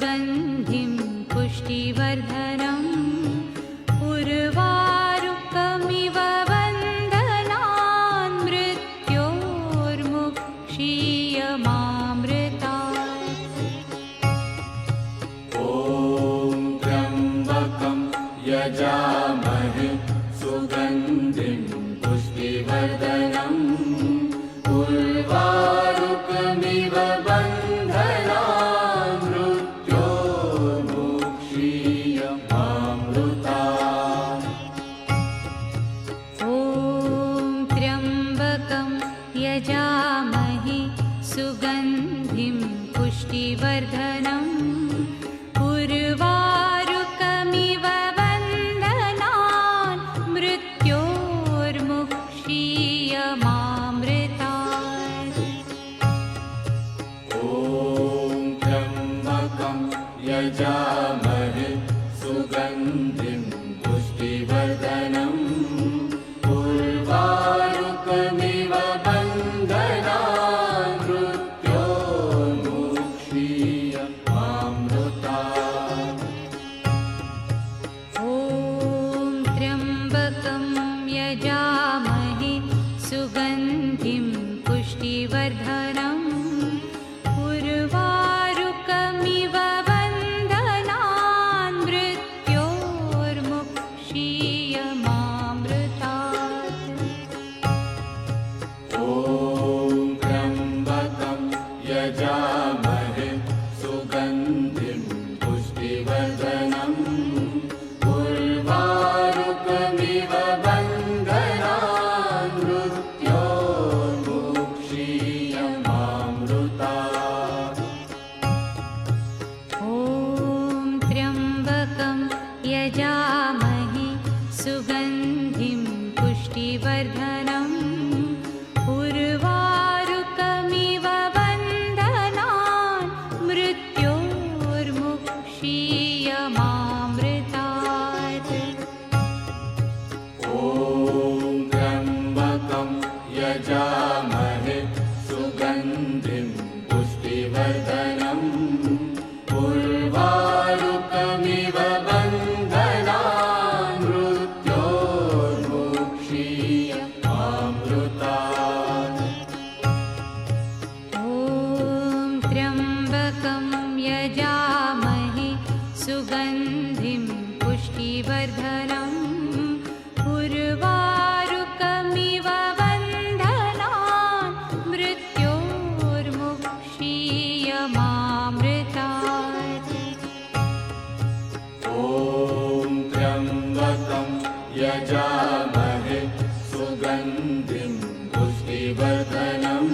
सुगन्धिं पुष्टिवर्धनम् उर्वारुकमिव वन्दनान् मृत्योर्मुक्षीयमामृतात्। ॐ त्र्यम्बकं यजामहे सुगन्धिं पुष्टिवर्धनम् उर्वारुकमिव वन्दनान् मृत्योर्मुक्षीयमामृतात्। ॐ त्र्यम्बकं यजामहे सुगन्धिं पुष्टिवर्धनम् उर्वारुकमिव वन्दनान् मृत्योर्मुक्षीयमामृतात्। ॐ त्र्यम्बकं यजामहे सुगन्धिं पुष्टिवर्धनम् उर्वारुकमिव वन्दनान् मृत्योर्मुक्षीयमामृतात्। ॐ त्र्यम्बकं यजामहे सुगन्धिं पुष्टिवर्धनम् उर्वारुकमिव वन्दनान् मृत्योर्मुक्षीयमामृतात्। ॐ त्र्यम्बकं यजामहे सुगन्धिं पुष्टिवर्धनम् उर्वारुकमिव वन्दनान् मृत्योर्मुक्षीयमामृतात्। ॐ त्र्यम्बकं यजामहे सुगन्धिं पुष्टिवर्धनम् उर्वारुकमिव वन्दनान् मृत्योर्मुक्षीयमामृतात्। ॐ त्र्यम्बकं यजामहे सुगन्धिं पुष्टिवर्धनम् उर्वारुकमिव वन्दनान् मृत्योर्मुक्षीयमामृतात्। ॐ त्र्यम्बकं यजामहे सुगन्धिं पुष्टिवर्धनम् उर्वारुकमिव वन्दनान् मृत्योर्मुक्षीयमामृतात्। ॐ त्र्यम्बकं यजामहे सुगन्धिं पुष्टिवर्धनम्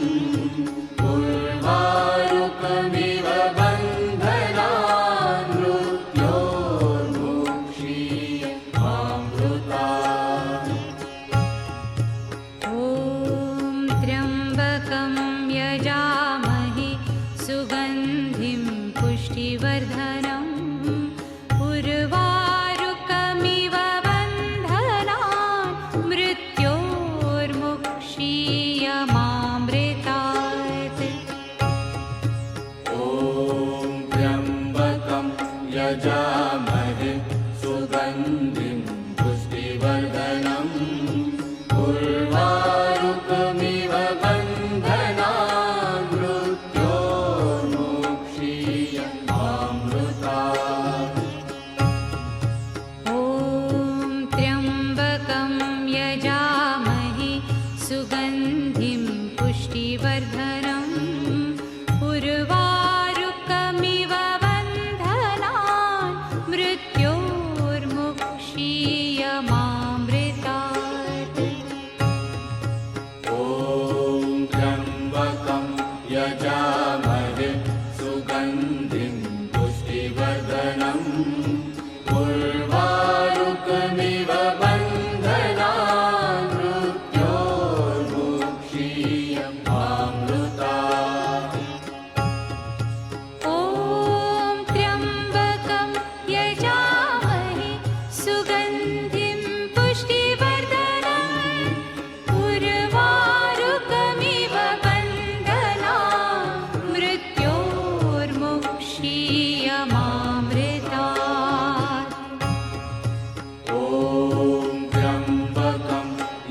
उर्वारुकमिव वन्दनान् मृत्योर्मुक्षीयमामृतात्। ॐ त्र्यम्बकं यजामहे सुगन्धिं पुष्टिवर्धनम् उर्वारुकमिव वन्दनान् मृत्योर्मुक्षीयमामृतात्।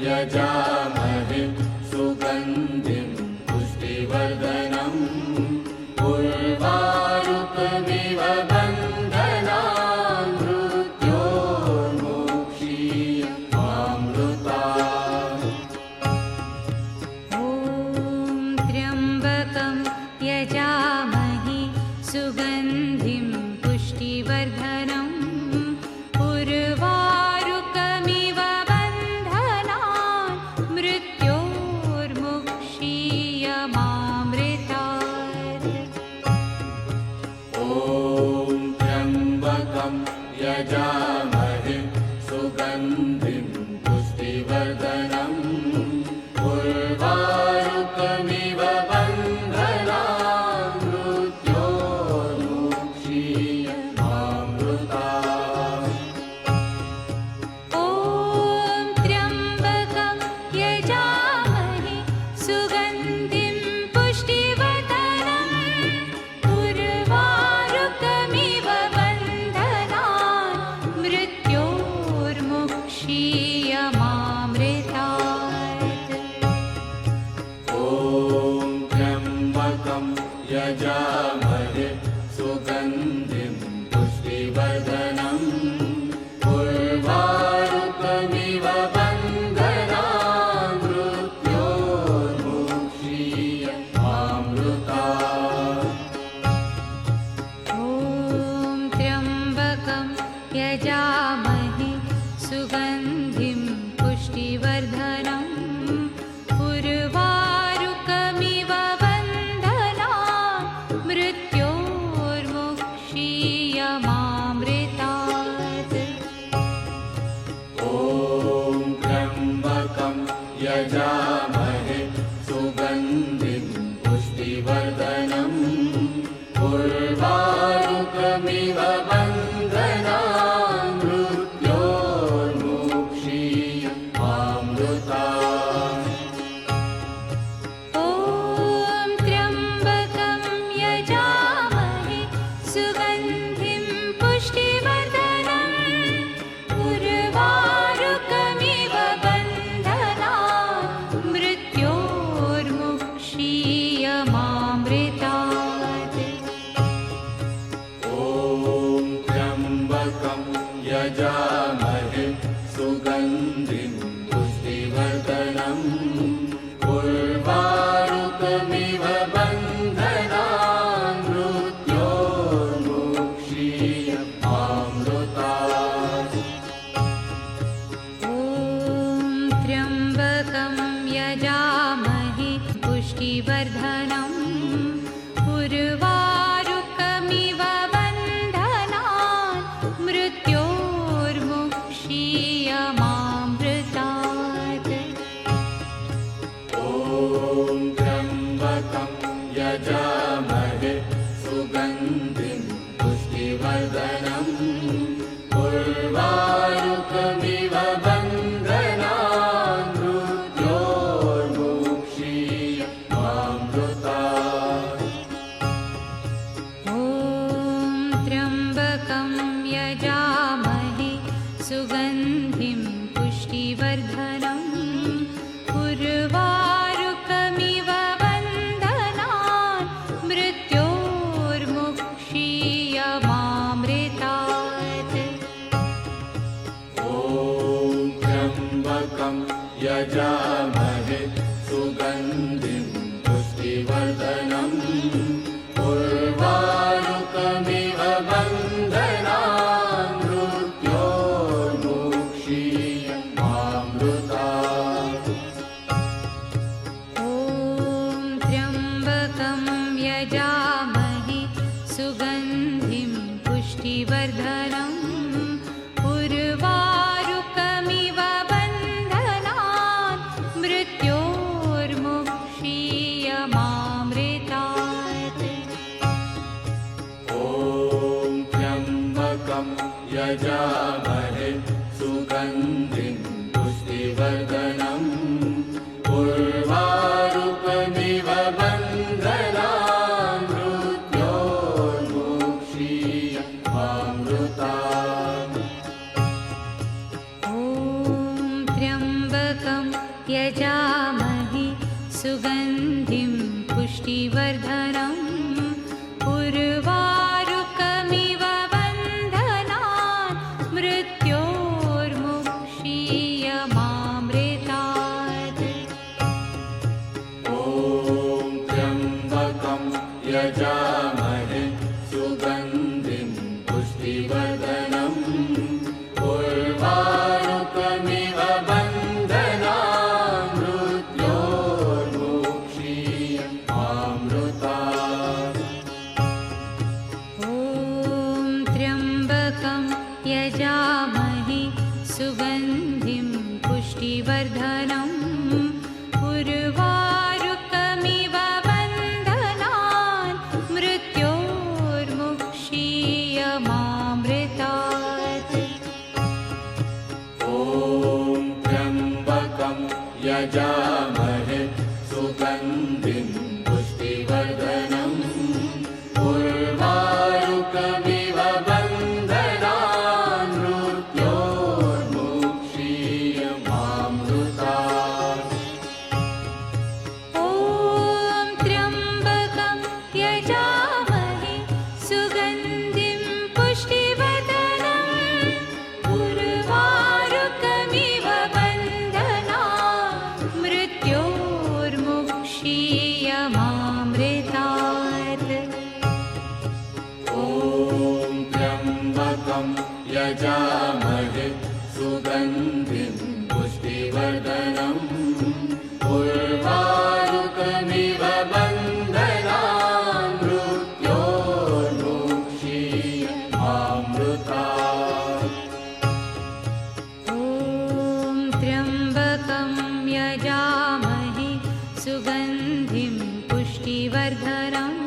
यजामहे सुगन्धिं पुष्टिवर्धनम् उर्वारुकमिव बन्धनान् मृत्योर्मुक्षीयमामृतात्। ॐ त्र्यम्बकं यजामहे सुगन्धिं पुष्टिवर्धनम् उर्वारुकमिव बन्धनान् मृत्योर्मुक्षीयमामृतात्। ॐ त्र्यम्बकं यजामहे सुगन्धिं पुष्टिवर्धनम् उर्वारुकमिव बन्धनान् मृत्योर्मुक्षीयमामृतात्। ॐ त्र्यम्बकं यजामहे सुगन्धिं पुष्टिवर्धनम् उर्वारुकमिव बन्धनान् मृत्योर्मुक्षीयमामृतात्। ॐ त्र्यम्बकं यजामहे सुगन्धिं पुष्टिवर्धनम् उर्वारुकमिव बन्धनान् मृत्योर्मुक्षीयमामृतात्। ॐ त्र्यम्बकं यजामहे सुगन्धिं पुष्टिवर्धनम् उर्वारुकमिव बन्धनान् मृत्योर्मुक्षीयमामृतात्। ॐ त्र्यम्बकं यजामहे सुगन्धिं पुष्टिवर्धनम् उर्वारुकमिव बन्धनान् मृत्योर्मुक्षीयमामृतात्। ॐ त्र्यम्बकं यजामहे सुगन्धिं पुष्टिवर्धनम् उर्वारुकमिव बन्धनान् मृत्योर्मुक्षीयमामृतात्। ॐ त्र्यम्बकं यजामहे सुगन्धिं पुष्टिवर्धनम् उर्वारुकमिव बन्धनान् मृत्योर्मुक्षीयमामृतात्। ॐ त्र्यम्बकं यजामहे पुष्टिवर्धनम् उर्वारुकमिव बन्धनान् मृत्योर्मुक्षीयमामृतात्। ॐ त्र्यम्बकं यजामहे सुगन्धिं पुष्टिवर्धनम् उर्वारुकमिव बन्धनान् मृत्योर्मुक्षीयमामृतात्। ॐ त्र्यम्बकं यजामहे सुगन्धिं पुष्टिवर्धनम् उर्वारुकमिव बन्धनान् मृत्योर्मुक्षीयमामृतात्। ॐ त्र्यम्बकं यजामहे सुगन्धिं पुष्टिवर्धनम् उर्वारुकमिव बन्धनान् मृत्योर्मुक्षीयमामृतात्। ॐ त्र्यम्बकं यजामहे सुगन्धिं पुष्टिवर्धनम् उर्वारुकमिव बन्धनान् मृत्योर्मुक्षीयमामृतात्। ॐ त्र्यम्बकं यजामहे सुगन्धिं पुष्टिवर्धनम् उर्वारुकमिव बन्धनान् मृत्योर्मुक्षीयमामृतात्। ॐ त्र्यम्बकं यजामहे सुगन्धिं पुष्टिवर्धनम् उर्वारुकमिव बन्धनान् मृत्योर्मुक्षीयमामृतात् ॐ त्र्यम्बकं यजामहे सुगन्धिं पुष्टिवर्धनम् उर्वारुकमिव बन्धनान् मृत्योर्मुक्षीयमामृतात् ॐ त्र्यम्बकं यजामहे सुगन्धिं पुष्टिवर्धनम् उर्वारुकमिव बन्धनान् मृत्योर्मुक्षीयमामृतात् ॐ त्र्यम्बकं यजामहे सुगन्धिं पुष्टिवर्धनम् उर्वारुकमिव बन्धनान् मृत्योर्मुक्षीयमामृतात् ॐ त्र्यम्बकं यजामहे सुगन्धिं पुष्टिवर्धनम् उर्वारुकमिव बन्धनान् मृत्योर्मुक्षीयमामृतात् ॐ त्र्यम्बकं यजामहे सुगन्धिं पुष्टिवर्धनम् उर्वारुकमिव बन्धनान् मृत्योर्मुक्षीयमामृतात् ॐ त्र्यम्बकं यजामहे सुगन्धिं पुष्टिवर्धनम्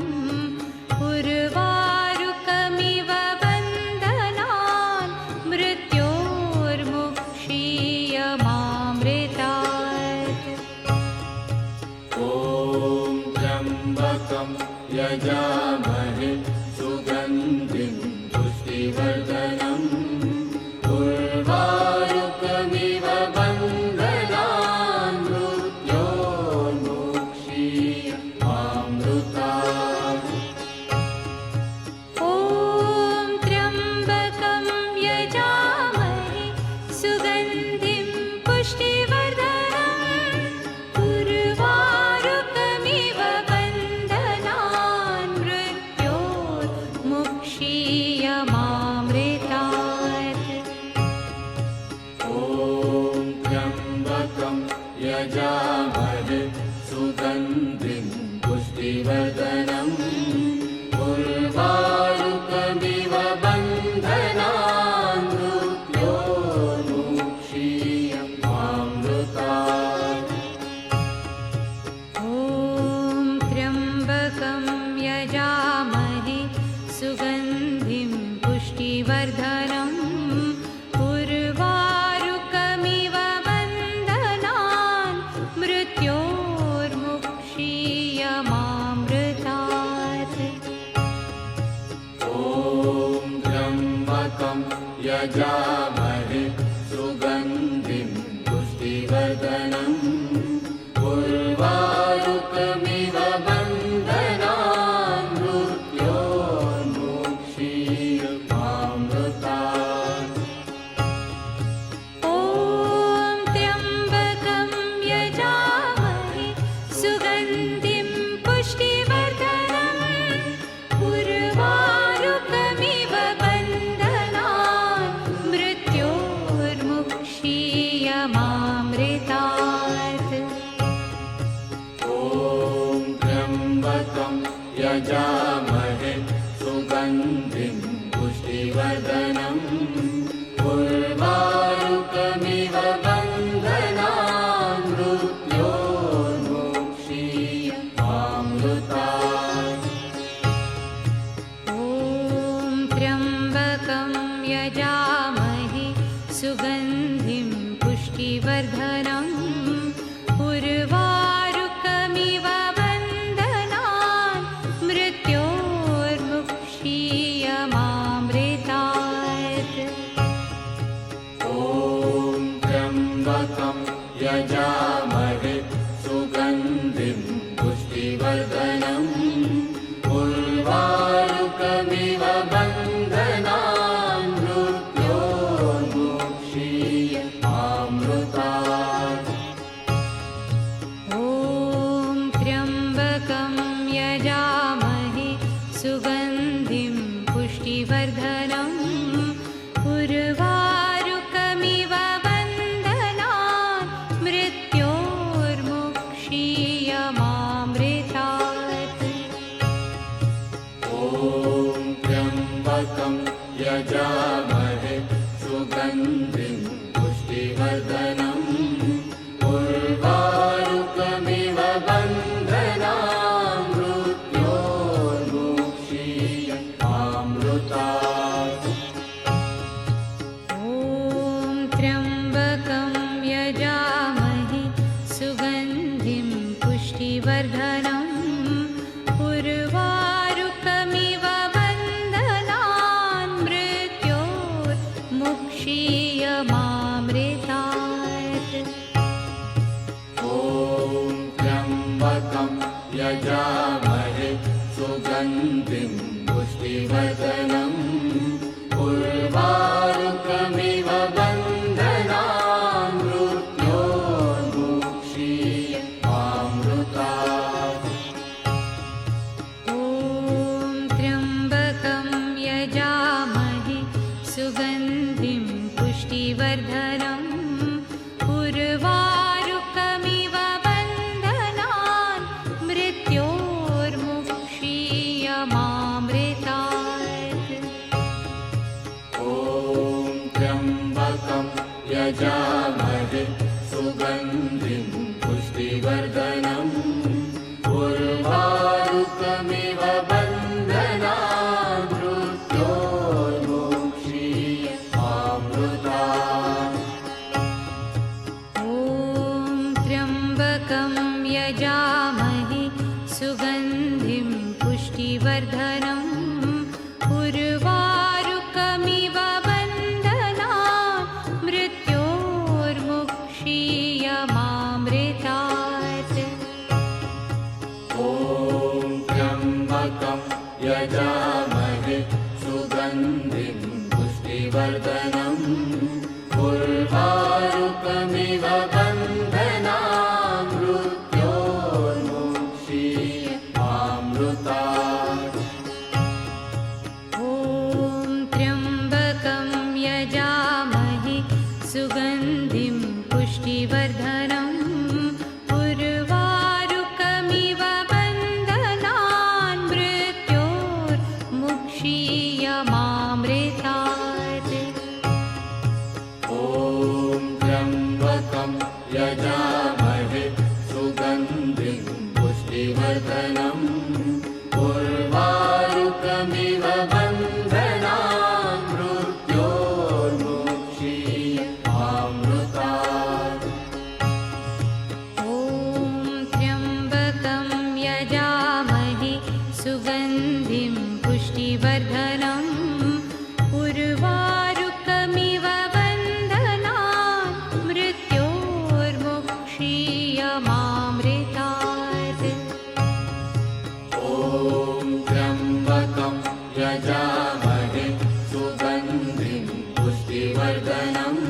उर्वारुकमिव बन्धनान् मृत्योर्मुक्षीयमामृतात् ॐ त्र्यम्बकं यजामहे सुगन्धिं पुष्टिवर्धनम् उर्वारुकमिव बन्धनान् मृत्योर्मुक्षीयमामृतात् ॐ त्र्यम्बकं यजामहे सुगन्धिं पुष्टिवर्धनम् उर्वारुकमिव बन्धनान् मृत्योर्मुक्षीयमामृतात् ॐ त्र्यम्बकं यजामहे सुगन्धिं पुष्टिवर्धनम् उर्वारुकमिव बन्धनान् मृत्योर्मुक्षीयमामृतात् ॐ त्र्यम्बकं यजामहे सुगन्धिं पुष्टिवर्धनम् उर्वारुकमिव बन्धनान् मृत्योर्मुक्षीयमामृतात् ॐ त्र्यम्बकं यजामहे सुगन्धिं पुष्टिवर्धनम् उर्वारुकमिव बन्धनान् मृत्योर्मुक्षीयमामृतात् ॐ त्र्यम्बकं यजामहे सुगन्धिं पुष्टिवर्धनम् उर्वारुकमिव बन्धनान् मृत्योर्मुक्षीयमामृतात् ॐ त्र्यम्बकं यजामहे सुगन्धिं पुष्टिवर्धनम् उर्वारुकमिव बन्धनान् मृत्योर्मुक्षीयमामृतात् ॐ त्र्यम्बकं यजामहे सुगन्धिं पुष्टिवर्धनम् उर्वारुकमिव बन्धनान् मृत्योर्मुक्षीयमामृतात् यजामहे सुगन्धिं पुष्टिवर्धनम् उर्वारुकमिव बन्धनान् मृत्योर्मुक्षीय मामृतात्। ॐ त्र्यम्बकं यजामहे सुगन्धिं पुष्टिवर्धनम् उर्वारुकमिव बन्धनान् मृत्योर्मुक्षीय मामृतात्। ॐ त्र्यम्बकं यजामहे सुगन्धिं पुष्टिवर्धनम् उर्वारुकमिव बन्धनान् मृत्योर्मुक्षीय मामृतात्। ॐ त्र्यम्बकं यजामहे सुगन्धिं पुष्टिवर्धनम् उर्वारुकमिव बन्धनान् मृत्योर्मुक्षीय मामृतात्। ॐ त्र्यम्बकं यजामहे सुगन्धिं पुष्टिवर्धनम् उर्वारुकमिव बन्धनान् मृत्योर्मुक्षीय मामृतात्। ॐ त्र्यम्बकं यजामहे सुगन्धिं पुष्टिवर्धनम् उर्वारुकमिव बन्धनान् मृत्योर्मुक्षीय मामृतात्। ॐ त्र्यम्बकं यजामहे सुगन्धिं पुष्टिवर्धनम् उर्वारुकमिव बन्धनान् मृत्योर्मुक्षीय मामृतात्। ॐ त्र्यम्बकं यजामहे सुगन्धिं पुष्टिवर्धनम् उर्वारुकमिव बन्धनान् मृत्योर्मुक्षीय मामृतात्। ॐ त्र्यम्बकं यजामहे सुगन्धिं पुष्टिवर्धनम् उर्वारुकमिव बन्धनान् मृत्योर्मुक्षीय मामृतात्। ॐ त्र्यम्बकं यजामहे सुगन्धिं पुष्टिवर्धनम् उर्वारुकमिव बन्धनान् मृत्योर्मुक्षीय मामृतात्। ॐ त्र्यम्बकं यजामहे सुगन्धिं पुष्टिवर्धनम् उर्वारुकमिव बन्धनान् मृत्योर्मुक्षीय मामृतात्। ॐ त्र्यम्बकं यजामहे सुगन्धिं पुष्टिवर्धनम् उर्वारुकमिव बन्धनान् मृत्योर्मुक्षीय मामृतात्। ॐ त्र्यम्बकं यजामहे सुगन्धिं पुष्टिवर्धनम्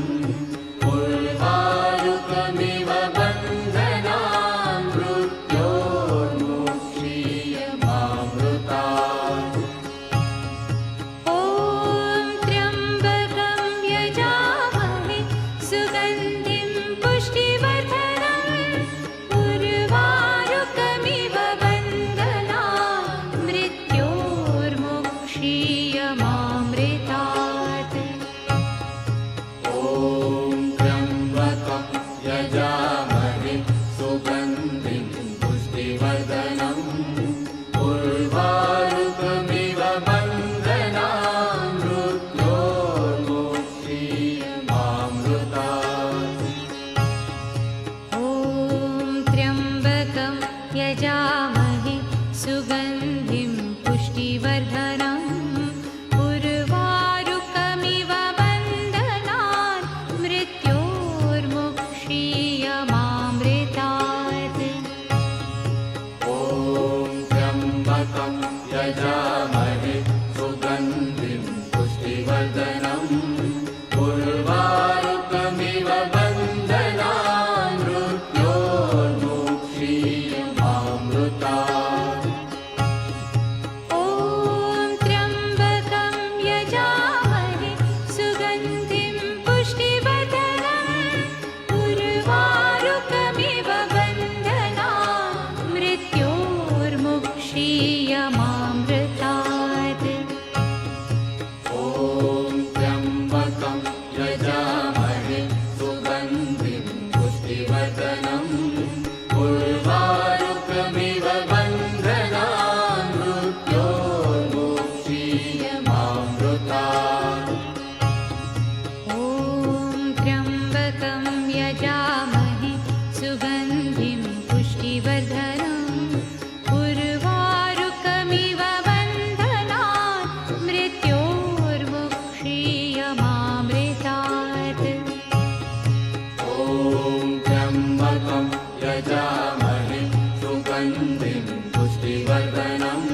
उर्वारुकमिव बन्धनान् मृत्योर्मुक्षीय मामृतात्। ॐ त्र्यम्बकं यजामहे सुगन्धिं पुष्टिवर्धनम् उर्वारुकमिव बन्धनान् मृत्योर्मुक्षीय मामृतात्। ॐ त्र्यम्बकं यजामहे सुगन्धिं पुष्टिवर्धनम् उर्वारुकमिव बन्धनान् मृत्योर्मुक्षीय मामृतात्। ॐ त्र्यम्बकं यजामहे सुगन्धिं पुष्टिवर्धनम् उर्वारुकमिव बन्धनान् मृत्योर्मुक्षीय मामृतात्। यजामहे सुगन्धिं पुष्टिवर्धनम् उर्वारुकमिव बन्धनान् मृत्योर्मुक्षीयमामृतात् ॐ त्र्यम्बकं यजामहे सुगन्धिं पुष्टिवर्धनम् उर्वारुकमिव बन्धनान् मृत्योर्मुक्षीयमामृतात् ॐ त्र्यम्बकं यजामहे सुगन्धिं पुष्टिवर्धनम् उर्वारुकमिव बन्धनान् मृत्योर्मुक्षीयमामृतात् ॐ त्र्यम्बकं यजामहे सुगन्धिं पुष्टिवर्धनम् उर्वारुकमिव बन्धनान् मृत्योर्मुक्षीयमामृतात् ॐ त्र्यम्बकं यजामहे सुगन्धिं पुष्टिवर्धनम्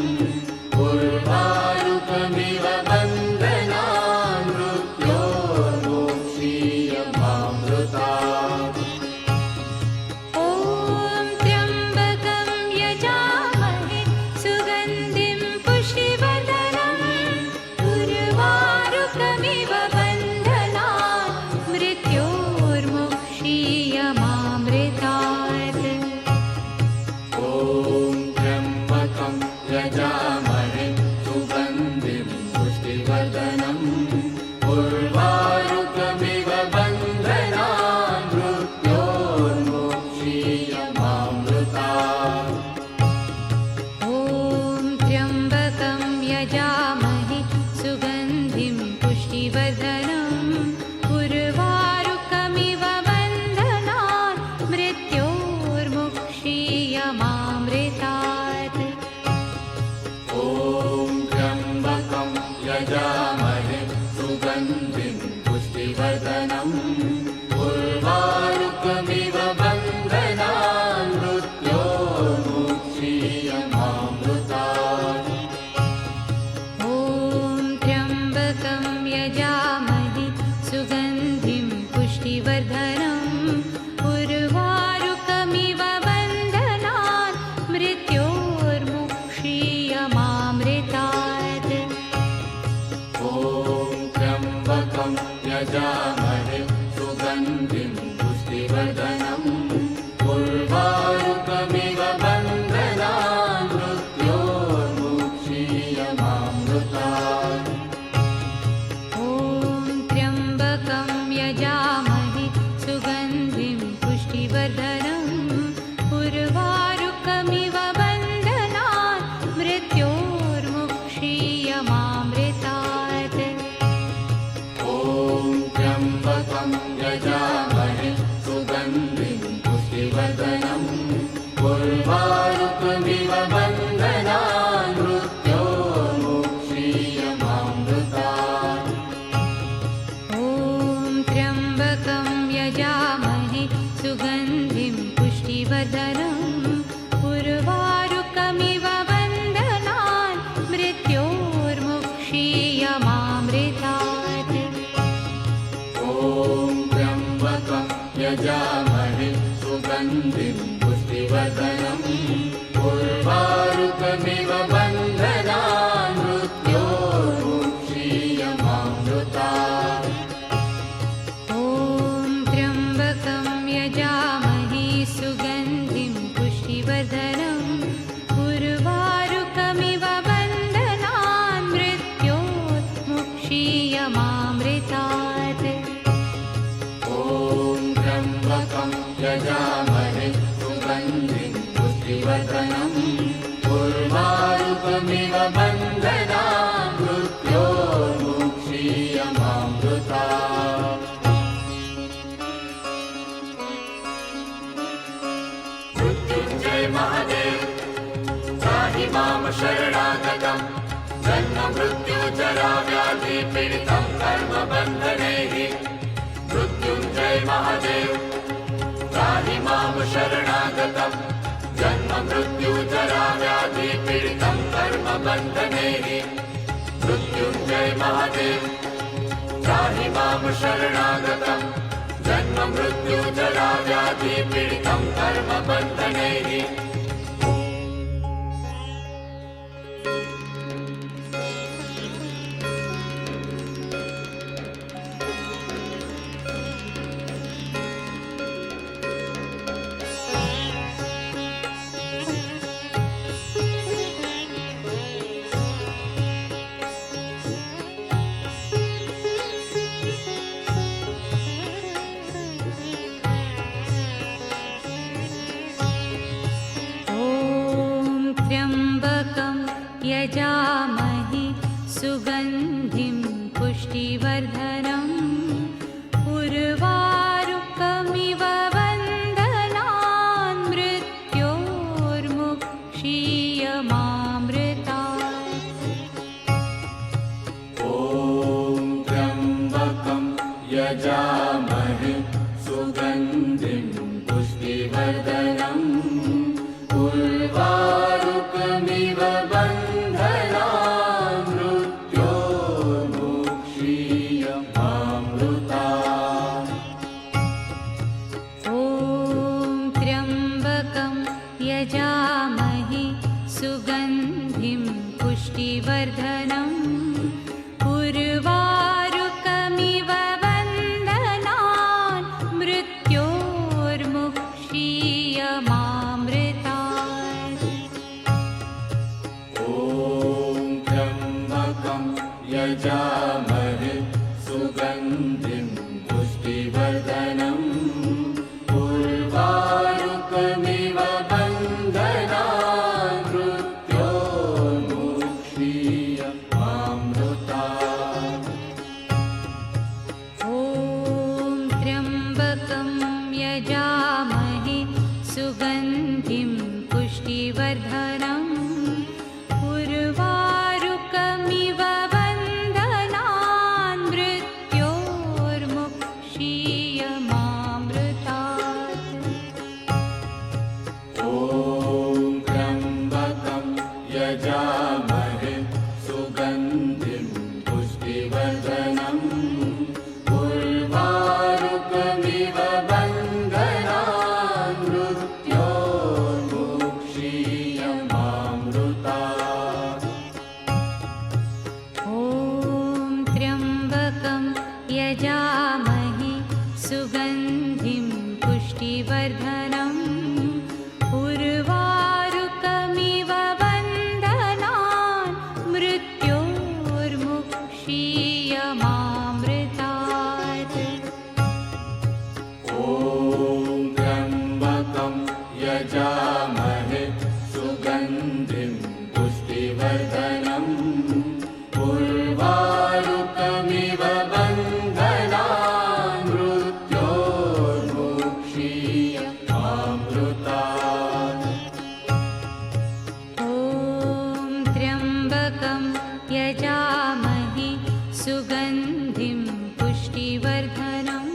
उर्वारुकमिव बन्धनान् मृत्योर्मुक्षीयमामृतात् ॐ त्र्यम्बकं यजामहे सुगन्धिं पुष्टिवर्धनम् उर्वारुकमिव बन्धनान् मृत्योर्मुक्षीयमामृतात् ॐ त्र्यम्बकं यजामहे सुगन्धिं पुष्टिवर्धनम् उर्वारुकमिव बन्धनान् मृत्योर्मुक्षीयमामृतात् ॐ त्र्यम्बकं यजामहे सुगन्धिं पुष्टिवर्धनम् उर्वारुकमिव बन्धनान् मृत्योर्मुक्षीयमामृतात् ॐ त्र्यम्बकं यजामहे सुगन्धिं पुष्टिवर्धनम् उर्वारुकमिव बन्धनान् मृत्योर्मुक्षीयमामृतात् ॐ त्र्यम्बकं यजामहे सुगन्धिं पुष्टिवर्धनम् उर्वारुकमिव बन्धनान् मृत्योर्मुक्षीयमामृतात् ॐ त्र्यम्बकं यजामहे सुगन्धिं पुष्टिवर्धनम् उर्वारुकमिव बन्धनान् मृत्योर्मुक्षीयमामृतात् ॐ त्र्यम्बकं यजामहे सुगन्धिं पुष्टिवर्धनम् उर्वारुकमिव बन्धनान् मृत्योर्मुक्षीयमामृतात् ॐ त्र्यम्बकं यजामहे सुगन्धिं पुष्टिवर्धनम् उर्वारुकमिव बन्धनान् मृत्योर्मुक्षीयमामृतात् ॐ त्र्यम्बकं यजामहे सुगन्धिं पुष्टिवर्धनम् उर्वारुकमिव बन्धनान् मृत्योर्मुक्षीयमामृतात् ॐ त्र्यम्बकं यजामहे सुगन्धिं पुष्टिवर्धनम् उर्वारुकमिव बन्धनान् मृत्योर्मुक्षीयमामृतात् ॐ त्र्यम्बकं यजामहे सुगन्धिं पुष्टिवर्धनम् उर्वारुकमिव बन्धनान् मृत्योर्मुक्षीयमामृतात् ॐ त्र्यम्बकं यजामहे सुगन्धिं पुष्टिवर्धनम् उर्वारुकमिव बन्धनान् मृत्योर्मुक्षीयमामृतात् मृत्युञ्जय महादेव त्राहि मां शरणागतं जन्म मृत्यु जरा व्याधि पीडितं कर्मबन्धनैः मृत्युञ्जय महादेव त्राहि मां शरणागतं जन्म मृत्यु जरा व्याधि पीडितं कर्म कर्मबन्धनैः मृत्युञ्जय महादेव त्राहि मां शरणागतं जन्म मृत्यु जरा व्याधि पीडितं कर्मबन्धनैः यजामहे सुगन्धिं पुष्टिवर्धनम् उर्वारुकमिव बन्धनान् मृत्योर्मुक्षीयमामृतात्। ॐ त्र्यम्बकं यजामहे सुगन्धिं पुष्टिवर्धनम् उर्वारुकमिव बन्धनान् मृत्योर्मुक्षीयमामृतात्। ॐ त्र्यम्बकं यजामहे सुगन्धिं पुष्टिवर्धनम् उर्वारुकमिव बन्धनान् मृत्योर्मुक्षीयमामृतात्। ॐ त्र्यम्बकं यजामहे सुगन्धिं पुष्टिवर्धनम् उर्वारुकमिव बन्धनान् मृत्योर्मुक्षीयमामृतात्। ॐ त्र्यम्बकं यजामहे सुगन्धिं पुष्टिवर्धनम् उर्वारुकमिव बन्धनान् मृत्योर्मुक्षीयमामृतात्। ॐ त्र्यम्बकं यजामहे सुगन्धिं पुष्टिवर्धनम् उर्वारुकमिव बन्धनान् मृत्योर्मुक्षीयमामृतात्। ॐ त्र्यम्बकं यजामहे सुगन्धिं पुष्टिवर्धनम् उर्वारुकमिव बन्धनान् मृत्योर्मुक्षीयमामृतात्। ॐ त्र्यम्बकं यजामहे सुगन्धिं पुष्टिवर्धनम् उर्वारुकमिव बन्धनान् मृत्योर्मुक्षीयमामृतात्। ॐ त्र्यम्बकं यजामहे सुगन्धिं पुष्टिवर्धनम्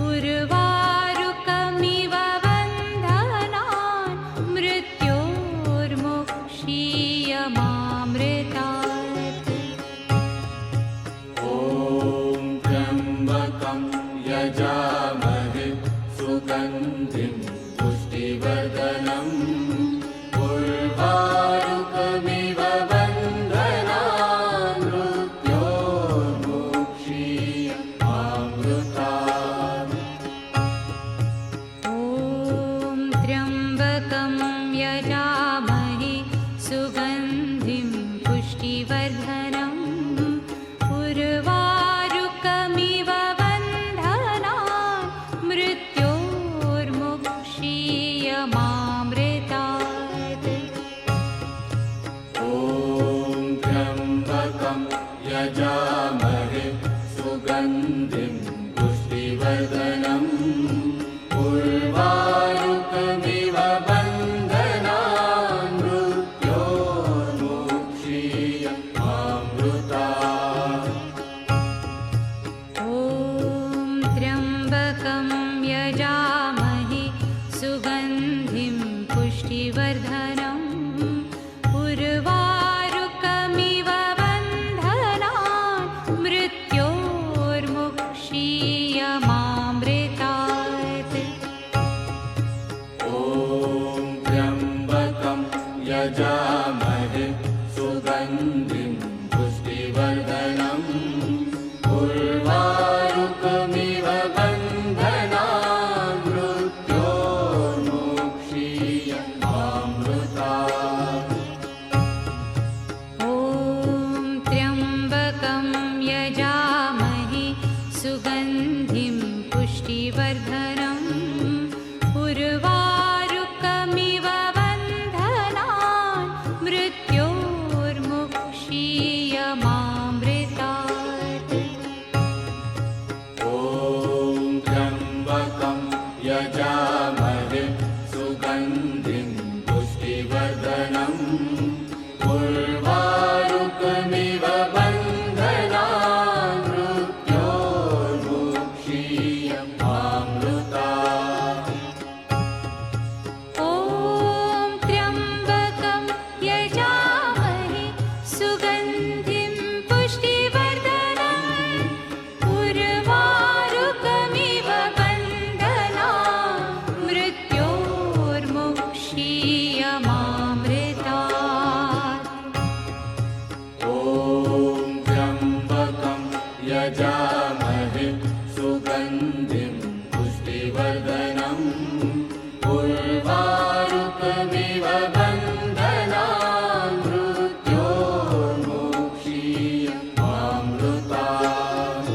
उर्वारुकमिव बन्धनान् मृत्योर्मुक्षीयमामृतात्। ॐ त्र्यम्बकं यजामहे सुगन्धिं पुष्टिवर्धनम् उर्वारुकमिव बन्धनान् मृत्योर्मुक्षीयमामृतात्। ॐ त्र्यम्बकं यजामहे सुगन्धिं पुष्टिवर्धनम् उर्वारुकमिव बन्धनान् मृत्योर्मुक्षीयमामृतात्। ॐ त्र्यम्बकं यजामहे सुगन्धिं पुष्टिवर्धनम् उर्वारुकमिव बन्धनान् मृत्योर्मुक्षीयमामृतात्। ॐ त्र्यम्बकं यजामहे सुगन्धिं पुष्टिवर्धनम् उर्वारुकमिव यजामहे सुगन्धिं पुष्टिवर्धनम् उर्वारुकमिव बन्धनान् मृत्योर्मुक्षीयमामृतात्। ॐ त्र्यम्बकं यजामहे सुगन्धिं पुष्टिवर्धनम् उर्वारुकमिव बन्धनान् मृत्योर्मुक्षीयमामृतात्। ॐ त्र्यम्बकं यजामहे सुगन्धिं पुष्टिवर्धनम् उर्वारुकमिव बन्धनान् मृत्योर्मुक्षीयमामृतात्। ॐ त्र्यम्बकं यजामहे सुगन्धिं पुष्टिवर्धनम् उर्वारुकमिव बन्धनान् मृत्योर्मुक्षीयमामृतात्। ॐ त्र्यम्बकं यजामहे सुगन्धिं पुष्टिवर्धनम् उर्वारुकमिव बन्धनान् मृत्योर्मुक्षीयमामृतात्।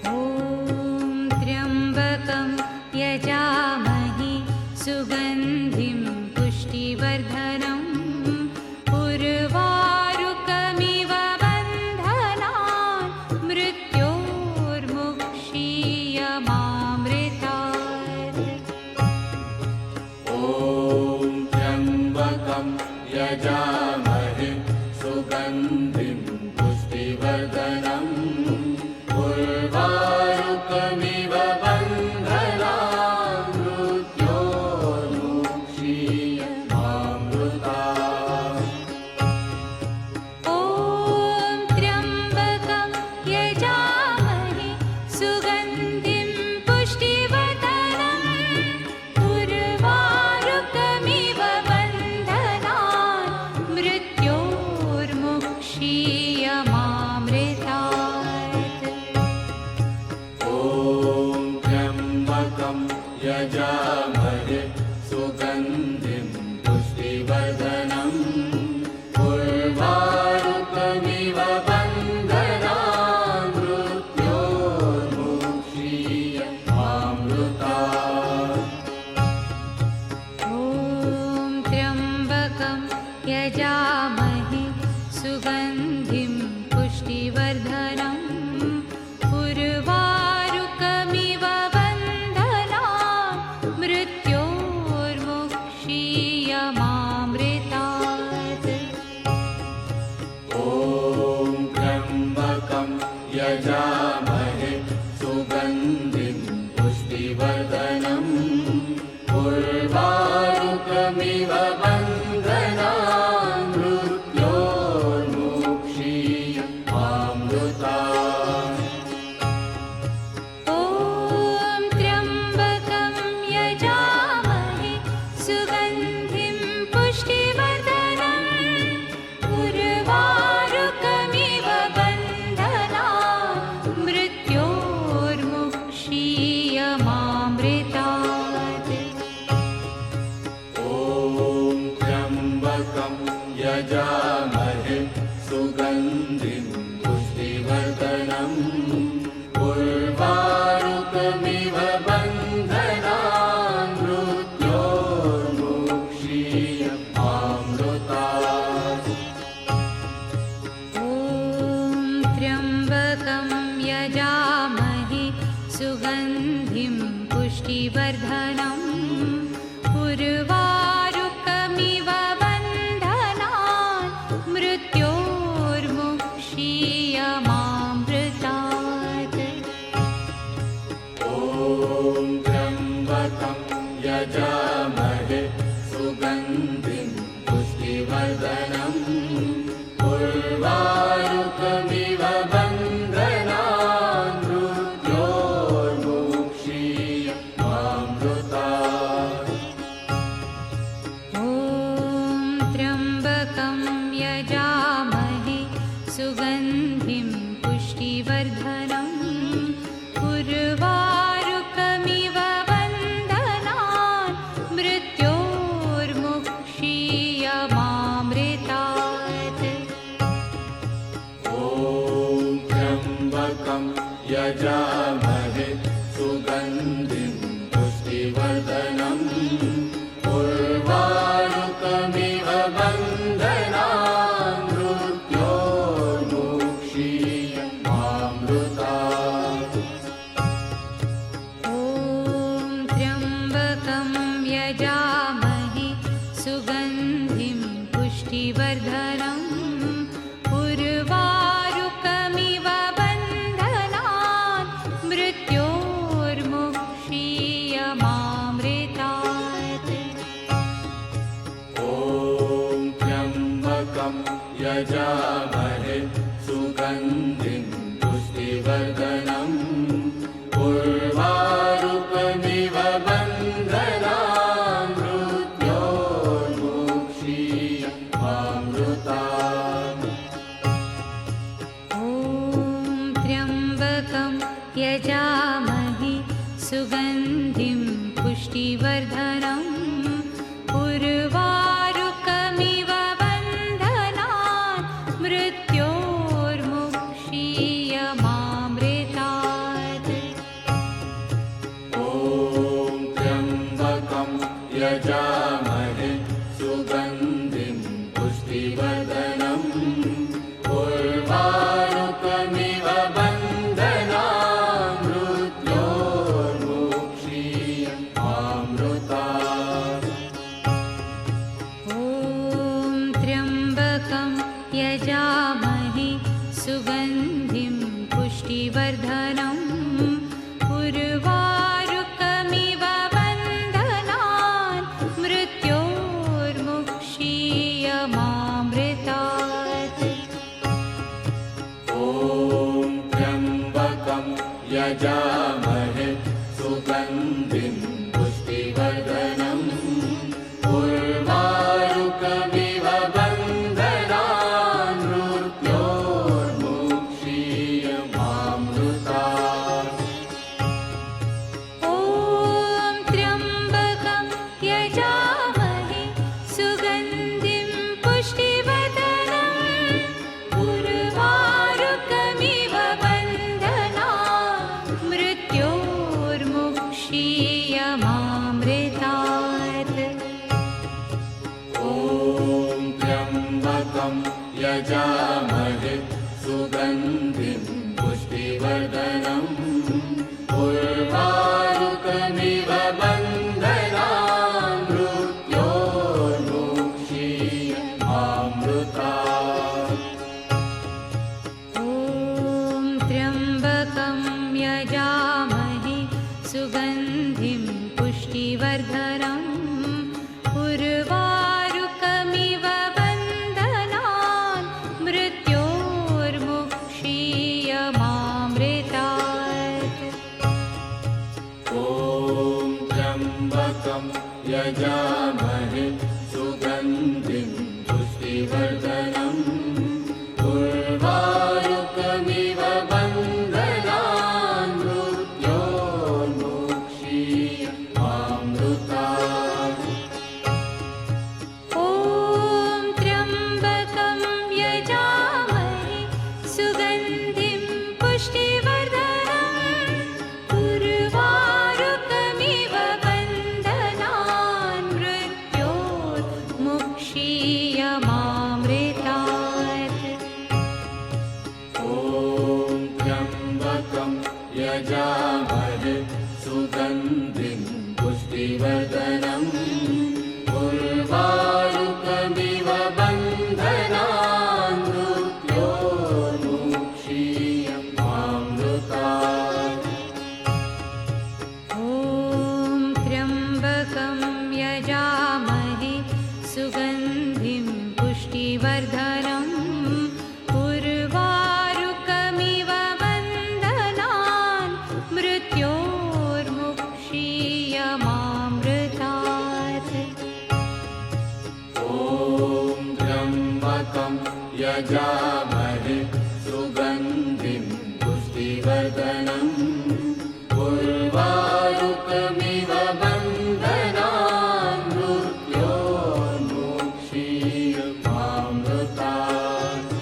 ॐ त्र्यम्बकं यजामहे सुगन्धिं पुष्टिवर्धनम् उर्वारुकमिव बन्धनान् मृत्योर्मुक्षीयमामृतात्। ॐ त्र्यम्बकं यजामहे सुगन्धिं पुष्टिवर्धनम् उर्वारुकमिव बन्धनान् मृत्योर्मुक्षीयमामृतात्। ॐ त्र्यम्बकं यजामहे सुगन्धिं पुष्टिवर्धनम् उर्वारुकमिव बन्धनान् मृत्योर्मुक्षीयमामृतात्। ॐ त्र्यम्बकं यजामहे सुगन्धिं पुष्टिवर्धनम् उर्वारुकमिव बन्धनान् मृत्योर्मुक्षीयमामृतात्। ॐ त्र्यम्बकं यजामहे सुगन्धिं पुष्टिवर्धनम् उर्वारुकमिव बन्धनान् मृत्योर्मुक्षीयमामृतात्। ॐ त्र्यम्बकं यजामहे सुगन्धिं पुष्टिवर्धनम् उर्वारुकमिव बन्धनान् मृत्योर्मुक्षीयमामृतात्। ॐ त्र्यम्बकं यजामहे सुगन्धिं पुष्टिवर्धनम् उर्वारुकमिव बन्धनान् मृत्योर्मुक्षीयमामृतात्। ॐ त्र्यम्बकं यजामहे सुगन्धिं पुष्टिवर्धनम् उर्वारुकमिव बन्धनान् मृत्योर्मुक्षीयमामृतात्। ॐ त्र्यम्बकं यजामहे सुगन्धिं पुष्टिवर्धनम् उर्वारुकमिव बन्धनान् मृत्योर्मुक्षीयमामृतात्। ॐ त्र्यम्बकं यजामहे सुगन्धिं पुष्टिवर्धनम् उर्वारुकमिव बन्धनान् मृत्योर्मुक्षीयमामृतात्। यजामहे सुगन्धिं पुष्टिवर्धनम् उर्वारुकमिव बन्धनान् मृत्योर्मुक्षीयमामृतात्। ॐ त्र्यम्बकं यजामहे सुगन्धिं पुष्टिवर्धनम् उर्वारुकमिव बन्धनान् मृत्योर्मुक्षीयमामृतात्। ॐ त्र्यम्बकं यजामहे सुगन्धिं पुष्टिवर्धनम् उर्वारुकमिव बन्धनान् मृत्योर्मुक्षीयमामृतात्। ॐ त्र्यम्बकं यजामहे सुगन्धिं पुष्टिवर्धनम् उर्वारुकमिव बन्धनान् मृत्योर्मुक्षीयमामृतात्। ॐ त्र्यम्बकं यजामहे सुगन्धिं पुष्टिवर्धनम् उर्वारुकमिव बन्धनान् मृत्योर्मुक्षीयमामृतात्। ॐ त्र्यम्बकं यजामहे सुगन्धिं पुष्टिवर्धनम् उर्वारुकमिव बन्धनान् मृत्योर्मुक्षीयमामृतात्। ॐ त्र्यम्बकं यजामहे सुगन्धिं पुष्टिवर्धनम् उर्वारुकमिव बन्धनान् मृत्योर्मुक्षीयमामृतात्। ॐ त्र्यम्बकं यजामहे सुगन्धिं पुष्टिवर्धनम् उर्वारुकमिव बन्धनान् मृत्योर्मुक्षीयमामृतात्। ॐ त्र्यम्बकं यजामहे सुगन्धिं पुष्टिवर्धनम् उर्वारुकमिव बन्धनान् मृत्योर्मुक्षीयमामृतात्। ॐ त्र्यम्बकं यजामहे सुगन्धिं पुष्टिवर्धनम् उर्वारुकमिव बन्धनान् मृत्योर्मुक्षीयमामृतात्। ॐ त्र्यम्बकं यजामहे सुगन्धिं पुष्टिवर्धनम् उर्वारुकमिव बन्धनान् मृत्योर्मुक्षीयमामृतात्। ॐ त्र्यम्बकं यजामहे सुगन्धिं पुष्टिवर्धनम् उर्वारुकमिव बन्धनान् मृत्योर्मुक्षीयमामृतात्। ॐ त्र्यम्बकं यजामहे सुगन्धिं पुष्टिवर्धनम् उर्वारुकमिव बन्धनान् मृत्योर्मुक्षीयमामृतात्। ॐ त्र्यम्बकं यजामहे सुगन्धिं पुष्टिवर्धनम् उर्वारुकमिव बन्धनान् मृत्योर्मुक्षीयमामृतात्। ॐ त्र्यम्बकं यजामहे सुगन्धिं पुष्टिवर्धनम् उर्वारुकमिव बन्धनान् मृत्योर्मुक्षीयमामृतात्।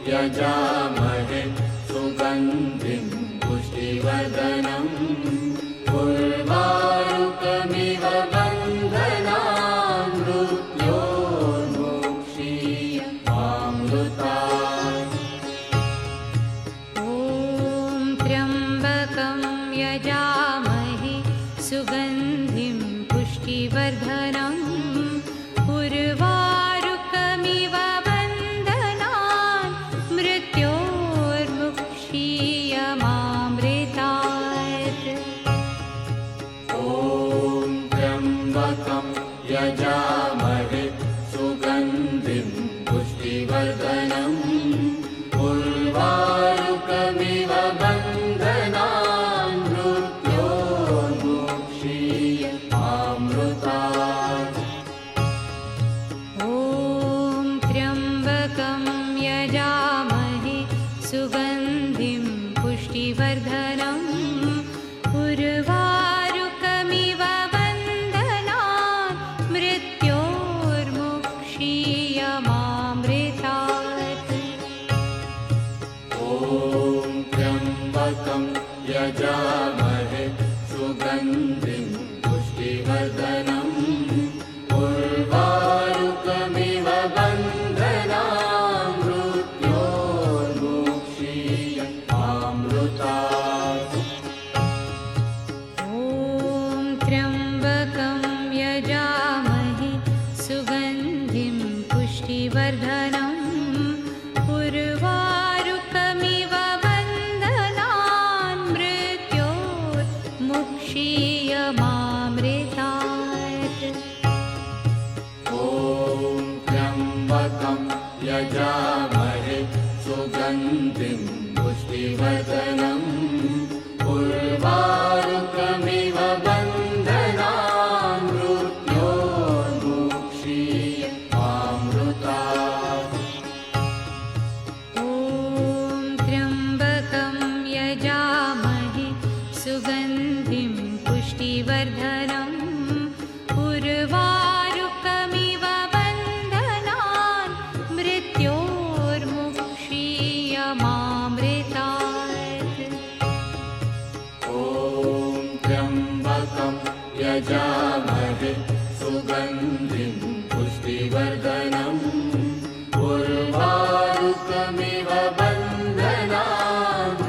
यजामहे सुगन्धिं पुष्टिवर्धनम् उर्वारुकमिव बन्धनान् मृत्योर्मुक्षीयमामृतात्। ॐ त्र्यम्बकं यजामहे सुगन्धिं पुष्टिवर्धनम् उर्वारुकमिव बन्धनान् मृत्योर्मुक्षीयमामृतात्। ॐ त्र्यम्बकं यजामहे सुगन्धिं पुष्टिवर्धनम् उर्वारुकमिव बन्धनान् मृत्योर्मुक्षीयमामृतात्। ॐ त्र्यम्बकं यजामहे सुगन्धिं पुष्टिवर्धनम् उर्वारुकमिव बन्धनान् मृत्योर्मुक्षीयमामृतात्। ॐ त्र्यम्बकं यजामहे सुगन्धिं पुष्टिवर्धनम् उर्वारुकमिव बन्धनान् मृत्योर्मुक्षीयमामृतात्। ॐ त्र्यम्बकं यजामहे सुगन्धिं पुष्टिवर्धनम् उर्वारुकमिव बन्धनान् मृत्योर्मुक्षीयमामृतात्। ॐ त्र्यम्बकं यजामहे सुगन्धिं पुष्टिवर्धनम् उर्वारुकमिव बन्धनान् मृत्योर्मुक्षीयमामृतात्। ॐ त्र्यम्बकं यजामहे सुगन्धिं पुष्टिवर्धनम् उर्वारुकमिव बन्धनान् मृत्योर्मुक्षीयमामृतात्। ॐ त्र्यम्बकं यजामहे सुगन्धिं पुष्टिवर्धनम् उर्वारुकमिव बन्धनान्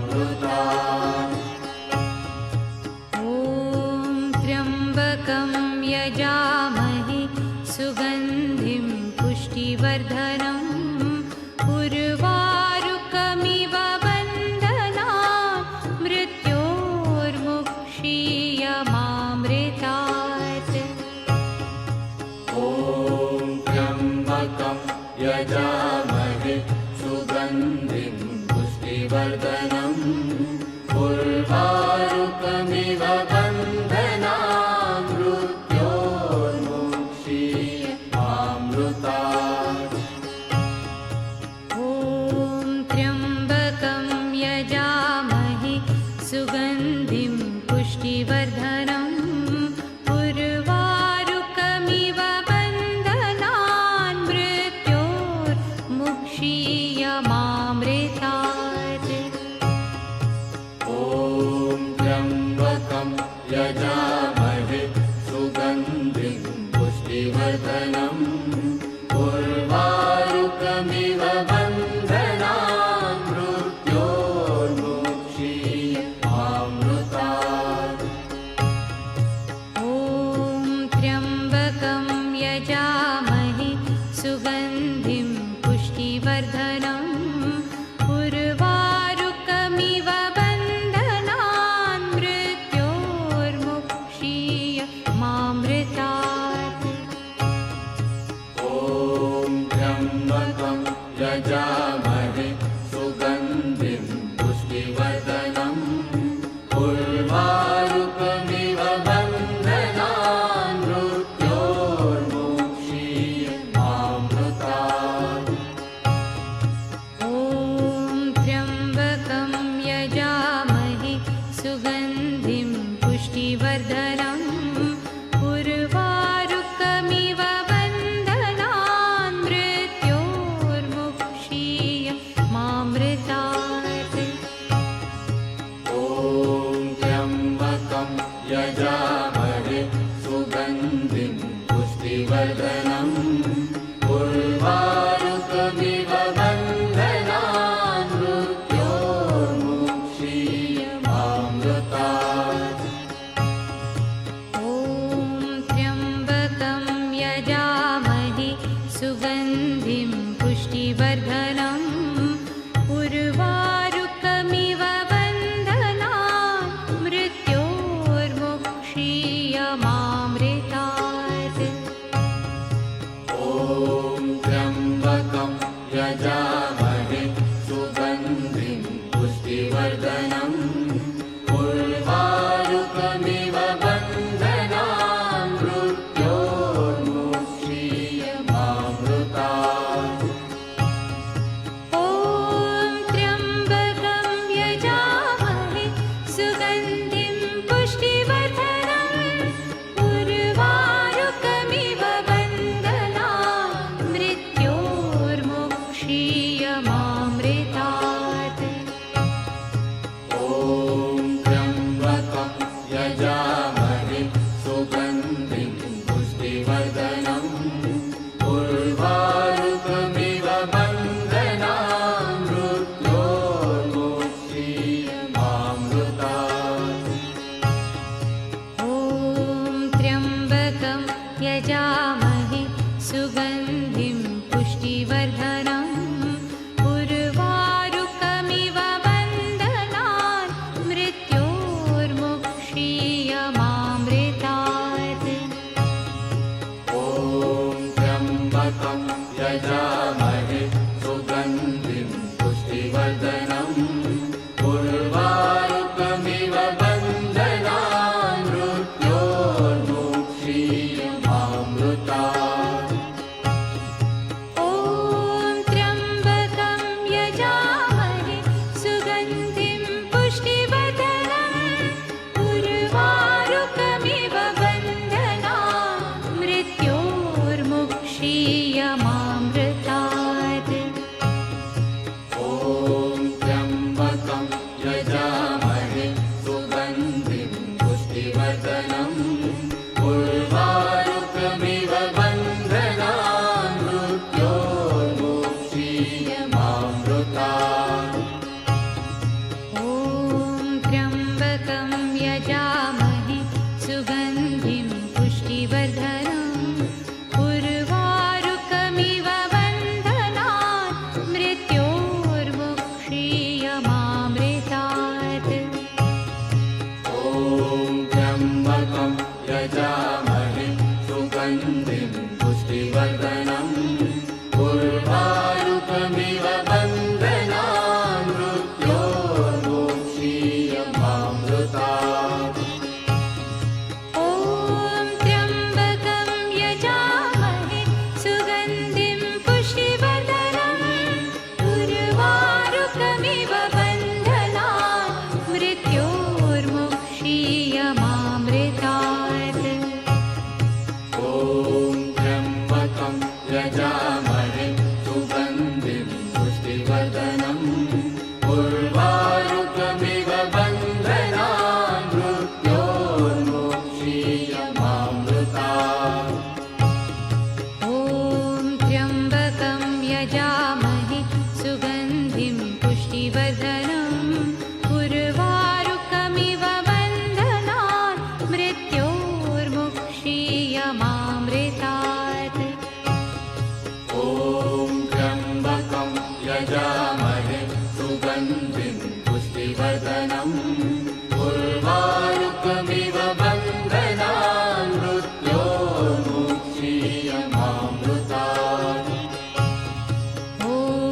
मृत्योर्मुक्षीयमामृतात्। ॐ त्र्यम्बकं यजामहे सुगन्धिं पुष्टिवर्धनम् उर्वारुकमिव बन्धनान् मृत्योर्मुक्षीयमामृतात्। ॐ त्र्यम्बकं यजामहे सुगन्धिं पुष्टिवर्धनम् उर्वारुकमिव बन्धनान् मृत्योर्मुक्षीयमामृतात्। ॐ त्र्यम्बकं यजामहे सुगन्धिं पुष्टिवर्धनम् उर्वारुकमिव बन्धनान् मृत्योर्मुक्षीयमामृतात्। ॐ त्र्यम्बकं यजामहे सुगन्धिं पुष्टिवर्धनम् उर्वारुकमिव बन्धनान् मृत्योर्मुक्षीयमामृतात्। ॐ त्र्यम्बकं यजामहे सुगन्धिं पुष्टिवर्धनम् उर्वारुकमिव बन्धनान् मृत्योर्मुक्षीयमामृतात्। ॐ त्र्यम्बकं यजामहे सुगन्धिं पुष्टिवर्धनम् उर्वारुकमिव बन्धनान् मृत्योर्मुक्षीयमामृतात्। ॐ त्र्यम्बकं यजामहे सुगन्धिं पुष्टिवर्धनम् उर्वारुकमिव बन्धनान् सुगन्धिं पुष्टिवर्धनम् उर्वारुकमिव बन्धनान् मृत्योर्मुक्षीयमामृतात् ॐ त्र्यम्बकं यजामहे सुगन्धिं पुष्टिवर्धनम् उर्वारुकमिव बन्धनान् मृत्योर्मुक्षीयमामृतात् ॐ त्र्यम्बकं यजामहे सुगन्धिं पुष्टिवर्धनम् उर्वारुकमिव बन्धनान् मृत्योर्मुक्षीयमामृतात् ॐ त्र्यम्बकं यजामहे सुगन्धिं पुष्टिवर्धनम् उर्वारुकमिव बन्धनान् मृत्योर्मुक्षीयमामृतात् ॐ त्र्यम्बकं यजामहे सुगन्धिं पुष्टिवर्धनम् उर्वारुकमिव बन्धनान् मृत्योर्मुक्षीयमामृतात् ॐ त्र्यम्बकं यजामहे सुगन्धिं पुष्टिवर्धनम् उर्वारुकमिव बन्धनान् मृत्योर्मुक्षीयमामृतात् ॐ त्र्यम्बकं यजामहे सुगन्धिं पुष्टिवर्धनम् उर्वारुकमिव बन्धनान् मृत्योर्मुक्षीयमामृतात् ॐ त्र्यम्बकं यजामहे सुगन्धिं पुष्टिवर्धनम् उर्वारुकमिव बन्धनान् मृत्योर्मुक्षीयमामृतात् ॐ त्र्यम्बकं यजामहे सुगन्धिं पुष्टिवर्धनम् उर्वारुकमिव बन्धनान् मृत्योर्मुक्षीयमामृतात् ॐ त्र्यम्बकं यजामहे सुगन्धिं पुष्टिवर्धनम् उर्वारुकमिव बन्धनान् मृत्योर्मुक्षीयमामृतात् ॐ त्र्यम्बकं यजामहे सुगन्धिं पुष्टिवर्धनम् उर्वारुकमिव बन्धनान् मृत्योर्मुक्षीयमामृतात् ॐ त्र्यम्बकं यजामहे सुगन्धिं पुष्टिवर्धनम् उर्वारुकमिव बन्धनान् मृत्योर्मुक्षीयमामृतात् ॐ त्र्यम्बकं यजामहे सुगन्धिं पुष्टिवर्धनम् उर्वारुकमिव बन्धनान् मृत्योर्मुक्षीयमामृतात् ॐ त्र्यम्बकं यजामहे सुगन्धिं पुष्टिवर्धनम् उर्वारुकमिव बन्धनान् मृत्योर्मुक्षीयमामृतात् ॐ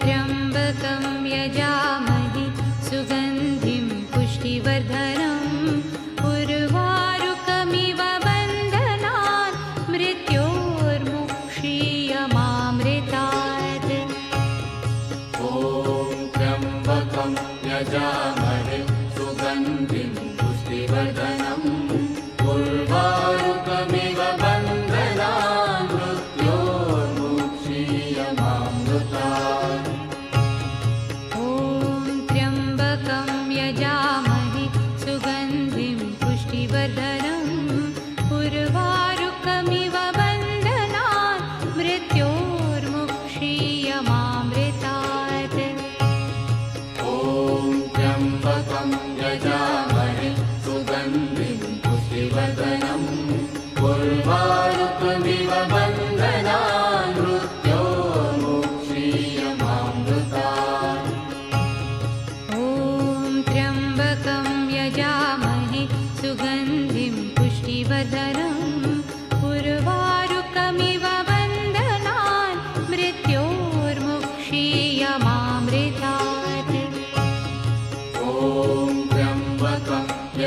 त्र्यम्बकं यजामहे सुगन्धिं पुष्टिवर्धनम् उर्वारुकमिव बन्धनान् मृत्योर्मुक्षीयमामृतात् ॐ त्र्यम्बकं यजामहे सुगन्धिं पुष्टिवर्धनम् उर्वारुकमिव बन्धनान् मृत्योर्मुक्षीयमामृतात् ॐ त्र्यम्बकं यजामहे सुगन्धिं पुष्टिवर्धनम् उर्वारुकमिव बन्धनान् मृत्योर्मुक्षीयमामृतात् ॐ त्र्यम्बकं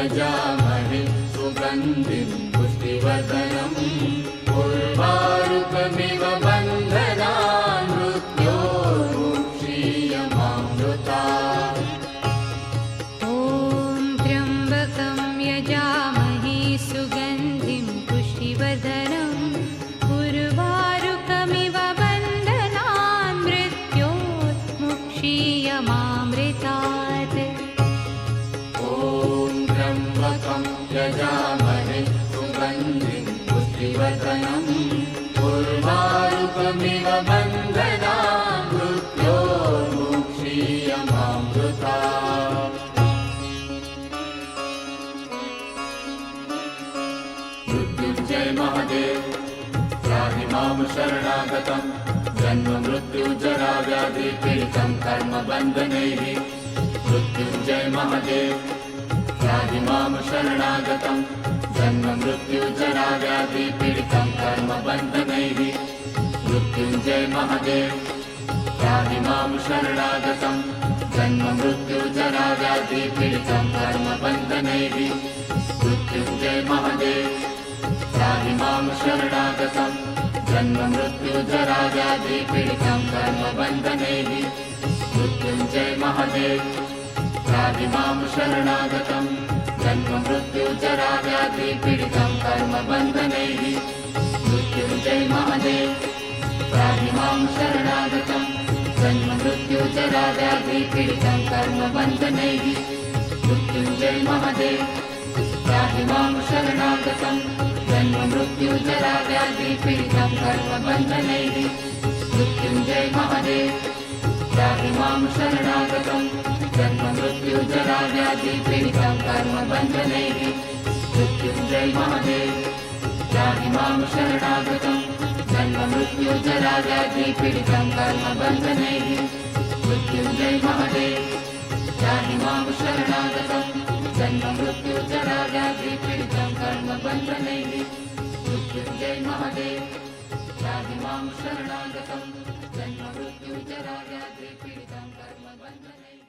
यजामहे सुगन्धिं पुष्टिवर्धनम् उर्वारुकमिव बन्धनान् मृत्योर्मुक्षीयमामृतात् ॐ त्र्यम्बकं यजामहे सुगन्धिं पुष्टिवर्धनम् उर्वारुकमिव बन्धनान् मृत्योर्मुक्षीयमामृतात् ॐ त्र्यम्बकं यजामहे सुगन्धिं पुष्टिवर्धनम् उर्वारुकमिव बन्धनान् मृत्योर्मुक्षीयमामृतात् मृत्युञ्जय महादेव त्राहि मां शरणागतं जन्म मृत्युजरा व्याधि पीडितं कर्मबन्धनैः मृत्युञ्जय महादेव त्राहि मां शरणागतं जन्म मृत्युजरा व्याधि पीडितं कर्मबन्धनैः मृत्युञ्जय महादेव त्राहि मां शरणागतं जन्म मृत्युजरा व्याधि पीडितं कर्मबन्धनैः मृत्युञ्जय महादेव त्राहि मां शरणागतं जन्म मृत्युजरा व्याधि पीडितं कर्मबन्धनैः मृत्युञ्जय महादेव त्राहि मां शरणागतं जन्म मृत्युजरा व्याधि पीडितं कर्मबन्धनैः मृत्युञ्जय महादेव त्राहि मां शरणागतं जन्म मृत्युजरा व्याधि पीडितं कर्मबन्धनैः मृत्युञ्जय महादेव त्राहि मां शरणागतं जन्म मृत्युजरा व्याधि पीडितं कर्मबन्धनैः मृत्युञ्जय महादेव त्राहि मां शरणागतं जन्म मृत्युजरा व्याधि पीडितं कर्मबन्धनैः मृत्युञ्जय महादेव त्राहि मां शरणागतं जन्म मृत्युजरा व्याधि पीडितं कर्मबन्धनैः मृत्युञ्जय महादेव त्राहि मां शरणागतं जन्म मृत्युजरा व्याधि पीडितं कर्मबन्धनैः मृत्युञ्जय महादेव त्राहि मां शरणागतं जन्म मृत्युजरा व्याधि पीडितं कर्मबन्धनैः